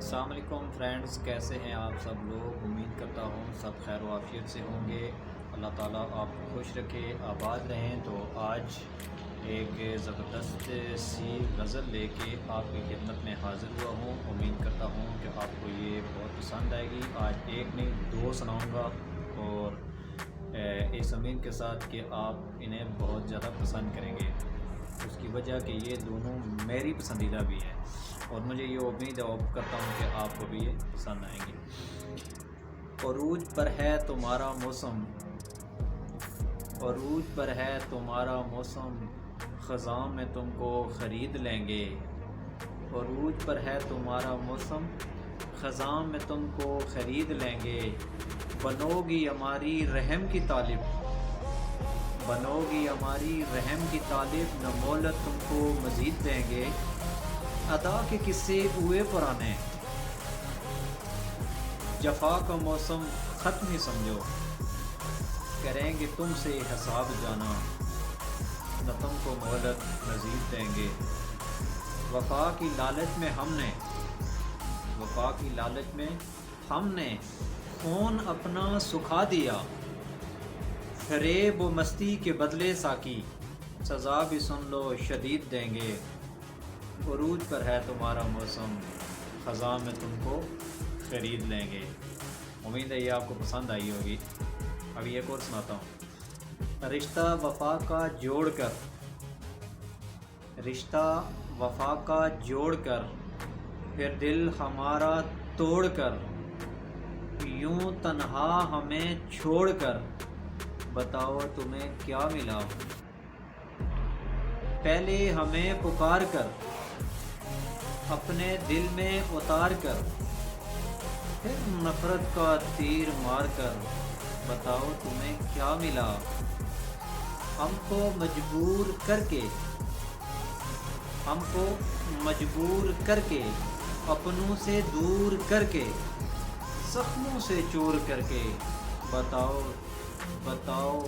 السلام علیکم فرینڈز، کیسے ہیں آپ سب لوگ؟ امید کرتا ہوں سب خیر و عافیت سے ہوں گے۔ اللہ تعالیٰ آپ کو خوش رکھے، آباد رہیں۔ تو آج ایک زبردست سی غزل لے کے آپ کی خدمت میں حاضر ہوا ہوں۔ امید کرتا ہوں کہ آپ کو یہ بہت پسند آئے گی۔ آج ایک نہیں دو سناؤں گا، اور اس امید کے ساتھ کہ آپ انہیں بہت زیادہ پسند کریں گے۔ اس کی وجہ کہ یہ دونوں میری پسندیدہ بھی ہیں، اور مجھے یہ امید کرتا ہوں کہ آپ کو بھی یہ پسند آئیں گے۔ عروج پر ہے تمہارا موسم، عروج پر ہے تمہارا موسم، خزاں میں تم کو خرید لیں گے۔ عروج پر ہے تمہارا موسم، خزاں میں تم کو خرید لیں گے۔ بنو گی ہماری رحم کی طالب، بنو گی ہماری رحم کی طالب، نہ مہلت تم کو مزید دیں گے۔ ادا کے قصے ہوئے پرانے، جفا کا موسم ختم ہی سمجھو۔ کریں گے تم سے حساب جانا، نہ تم کو مہلت مزید دیں گے۔ وفا کی لالچ میں ہم نے، وفا کی لالچ میں ہم نے خون اپنا سکھا دیا۔ فریب و مستی کے بدلے ساقی، سزا بھی سن لو شدید دیں گے۔ عروج پر ہے تمہارا موسم، خزاں میں تم کو خرید لیں گے۔ امید ہے یہ آپ کو پسند آئی ہوگی۔ ابھی ایک اور سناتا ہوں۔ رشتہ وفا کا جوڑ کر، رشتہ وفا کا جوڑ کر، پھر دل ہمارا توڑ کر، یوں تنہا ہمیں چھوڑ کر، بتاؤ تمہیں کیا ملا۔ پہلے ہمیں پکار کر، اپنے دل میں اتار کر، پھر نفرت کا تیر مار کر، بتاؤ تمہیں کیا ملا۔ ہم کو مجبور کر کے، ہم کو مجبور کر کے، اپنوں سے دور کر کے، زخموں سے چور کر کے، بتاؤ بتاؤ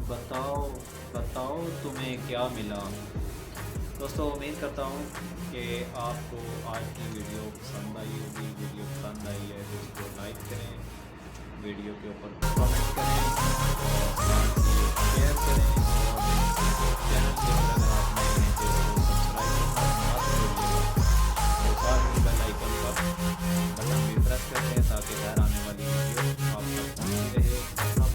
بتاؤ بتاؤ تمہیں کیا ملا۔ دوستو، امید کرتا ہوں کہ آپ کو آج کی ویڈیو پسند آئی ہوگی۔ ویڈیو پسند آئی ہے تو اس کو لائک کریں، ویڈیو کے اوپر کمنٹ کریں، اور